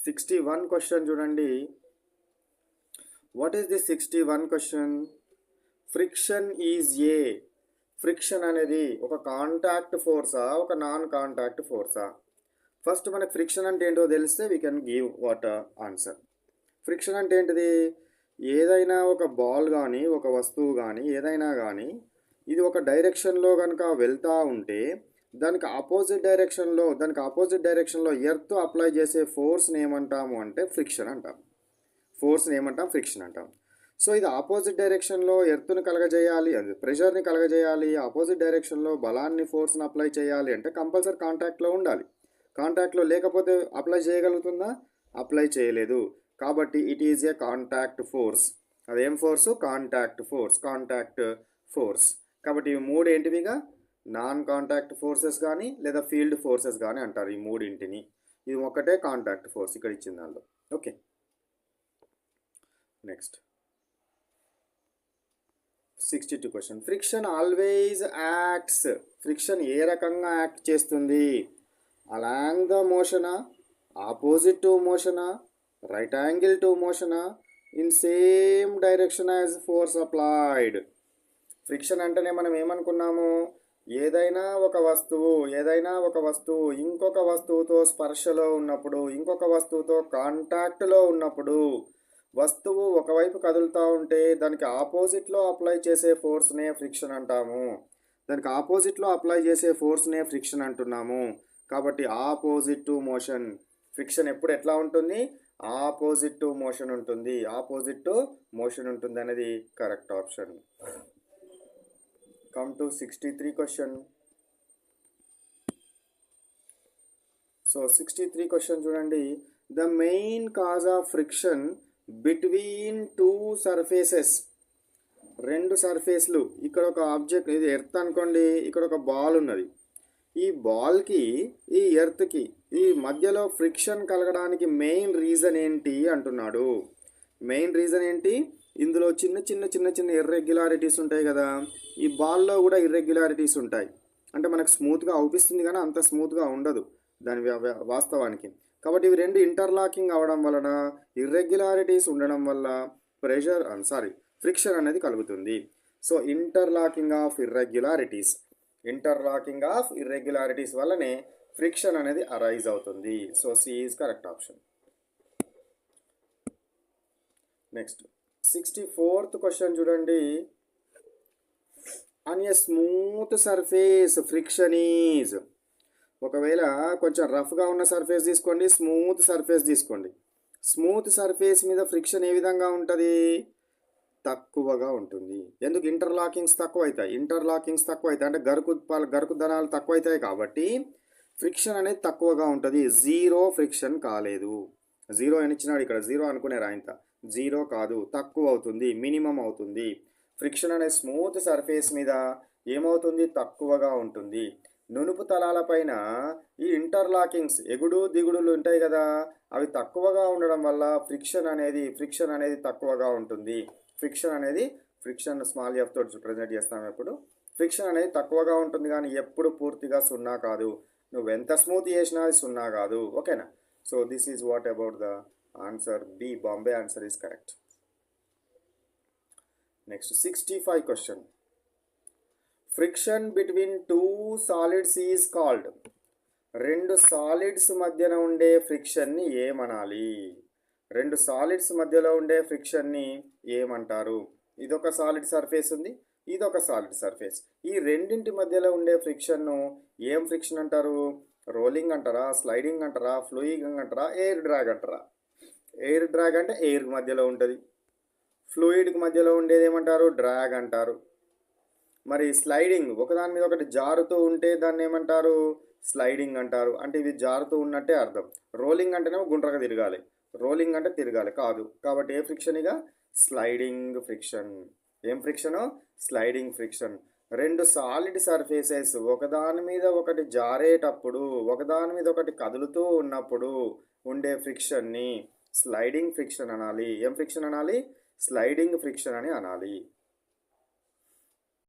61 question చూడండి. What is the 61 question? Friction is a. Friction అనేది ఒక కాంటాక్ట్ ఫోర్సా, ఒక నాన్ కాంటాక్ట్ ఫోర్సా? ఫస్ట్ మనకు ఫ్రిక్షన్ అంటే ఏంటో తెలిస్తే we can give what answer. Friction అంటే ఏంటిది? ఏదైనా ఒక బాల్ కానీ, ఒక వస్తువు కానీ, ఏదైనా కానీ ఇది ఒక డైరెక్షన్లో కనుక వెళ్తూ ఉంటే దానికి ఆపోజిట్ డైరెక్షన్లో ఎర్త్ అప్లై చేసే ఫోర్స్ని ఏమంటాము అంటే ఫ్రిక్షన్ అంటాం. ఫ్రిక్షన్ అంటాం. సో ఇది ఆపోజిట్ డైరెక్షన్లో ఎర్త్ని కలగజేయాలి, అది ప్రెషర్ని కలగజేయాలి, ఆపోజిట్ డైరెక్షన్లో బలాన్ని, ఫోర్స్ని అప్లై చేయాలి అంటే కంపల్సరీ కాంటాక్ట్లో ఉండాలి. కాంటాక్ట్లో లేకపోతే అప్లై చేయగలుగుతుందా? అప్లై చేయలేదు. కాబట్టి it is a contact force. అదేం ఫోర్సు? Contact force. కాబట్టి ఈ మూడు ఏంటివిగా? నాన్ కాంటాక్ట్ ఫోర్సెస్ కానీ లేదా ఫీల్డ్ ఫోర్సెస్ కానీ అంటారు ఈ మూడింటిని. ఇది ఒకటే కాంటాక్ట్ ఫోర్స్ ఇక్కడ ఇచ్చిన దానిలో. Okay, next 62 question. Friction always acts. Friction ఏ రకంగా యాక్ట్ చేస్తుంది? అలాంగ్ ద మోషనా, ఆపోజిట్ టు మోషనా, రైట్ యాంగిల్ టు మోషనా, in same direction as force applied. Friction అంటేనే మనం ఏమనుకున్నాము? ఏదైనా ఒక వస్తువు ఇంకొక వస్తువుతో స్పర్శలో ఉన్నప్పుడు, ఇంకొక వస్తువుతో కాంటాక్ట్లో ఉన్నప్పుడు, వస్తువు ఒకవైపు కదులుతూ ఉంటే దానికి ఆపోజిట్లో అప్లై చేసే ఫోర్స్నే ఫ్రిక్షన్ అంటాము. ఫ్రిక్షన్ అంటున్నాము. కాబట్టి ఆపోజిట్ టు మోషన్. ఫ్రిక్షన్ ఎప్పుడు ఎట్లా ఉంటుంది? ఆపోజిట్ టు మోషన్ ఉంటుంది అనేది correct option. Come to 63 question. So 63 question చూడండి. The main cause of friction between two surfaces. రెండు సర్ఫేస్లు, ఇక్కడ ఒక ఆబ్జెక్ట్, ఇది ఎర్త్ అనుకోండి, ఇక్కడ ఒక బాల్ ఉన్నది. ఈ బాల్కి ఈ ఎర్త్కి ఈ మధ్యలో ఫ్రిక్షన్ కలగడానికి మెయిన్ రీజన్ ఏంటి అంటున్నాడు. మెయిన్ రీజన్ ఏంటి? ఇందులో చిన్న ఇర్రెగ్యులారిటీస్ ఉంటాయి కదా, ఈ బాల్లో కూడా ఇర్రెగ్యులారిటీస్ ఉంటాయి. అంటే మనకు స్మూత్గా అవుపిస్తుంది కానీ అంత స్మూత్గా ఉండదు దాని వాస్తవానికి. కాబట్టి ఇవి రెండు ఇంటర్లాకింగ్ అవ్వడం వలన, ఇర్రెగ్యులారిటీస్ ఉండడం వల్ల ఫ్రిక్షన్ అనేది కలుగుతుంది. సో ఇంటర్లాకింగ్ ఆఫ్ ఇర్రెగ్యులారిటీస్ వల్లనే ఫ్రిక్షన్ అనేది అరైజ్ అవుతుంది. So C is correct option. Next 64th question చూడండి. On a smooth surface friction is. ఒకవేళ కొంచెం రఫ్గా ఉన్న సర్ఫేస్ తీసుకోండి, స్మూత్ సర్ఫేస్ తీసుకోండి. స్మూత్ సర్ఫేస్ మీద ఫ్రిక్షన్ ఏ విధంగా ఉంటుంది? తక్కువగా ఉంటుంది. ఎందుకు? ఇంటర్లాకింగ్స్ తక్కువ అవుతాయి అంటే గరుకుదనాలు తక్కువ అవుతాయి కాబట్టి ఫ్రిక్షన్ అనేది తక్కువగా ఉంటుంది. జీరో ఫ్రిక్షన్ కాలేదు. జీరో అని ఇచ్చినాడు ఇక్కడ, జీరో అనుకునే రాయింత. జీరో కాదు, తక్కువ అవుతుంది, మినిమం అవుతుంది. ఫ్రిక్షన్ అనే స్మూత్ సర్ఫేస్ మీద ఏమవుతుంది? తక్కువగా ఉంటుంది. నునుపు తలాలపైన ఈ ఇంటర్లాకింగ్స్, ఎగుడు దిగుడులు ఉంటాయి కదా, అవి తక్కువగా ఉండడం వల్ల ఫ్రిక్షన్ అనేది తక్కువగా ఉంటుంది. ఫ్రిక్షన్ స్మాల్ ఎఫ్ తోటి ప్రజెంట్ చేస్తాం. ఎప్పుడు ఫ్రిక్షన్ అనేది తక్కువగా ఉంటుంది కానీ ఎప్పుడు పూర్తిగా సున్నా కాదు. నువ్వు ఎంత స్మూత్ చేసినా అది సున్నా కాదు. ఓకేనా? So this is what about the answer B. Bombay answer is correct. Next 65 question. Friction between two solids is called. రెండు సాలిడ్స్ మధ్యన ఉండే ఫ్రిక్షన్ని ఏమనాలి? రెండు సాలిడ్స్ మధ్యలో ఉండే ఫ్రిక్షన్ని ఏమంటారు? ఇదొక సాలిడ్ సర్ఫేస్ ఉంది, ఇదొక సాలిడ్ సర్ఫేస్. ఈ రెండింటి మధ్యలో ఉండే ఫ్రిక్షన్ను ఏం ఫ్రిక్షన్ అంటారు? రోలింగ్ అంటారా, స్లైడింగ్ అంటారా, ఫ్లూయింగ్ అంటారా, ఎయిర్ డ్రాగ్ అంటారా? ఎయిర్ డ్రాగ్ అంటే ఎయిర్కి మధ్యలో ఉంటుంది. ఫ్లూయిడ్కి మధ్యలో ఉండేది ఏమంటారు? డ్రాగ్ అంటారు. మరి స్లైడింగ్, ఒకదాని మీద ఒకటి జారుతూ ఉంటే దాన్ని ఏమంటారు? స్లైడింగ్ అంటారు. అంటే ఇది జారుతూ ఉన్నట్టే అర్థం. రోలింగ్ అంటేనేమో గుండ్రగా తిరగాలి, రోలింగ్ అంటే తిరగాలి కాదు. కాబట్టి ఏ ఫ్రిక్షన్? ఇక స్లైడింగ్ ఫ్రిక్షన్. ఏం ఫ్రిక్షను? Sliding friction. రెండు సాలిడ్ సర్ఫేసెస్ ఒకదాని మీద ఒకటి జారేటప్పుడు, ఒకదాని మీద ఒకటి కదులుతూ ఉన్నప్పుడు ఉండే ఫ్రిక్షన్ని స్లైడింగ్ ఫ్రిక్షన్ అనాలి. ఏం ఫ్రిక్షన్ అనాలి? స్లైడింగ్ ఫ్రిక్షన్ అని అనాలి.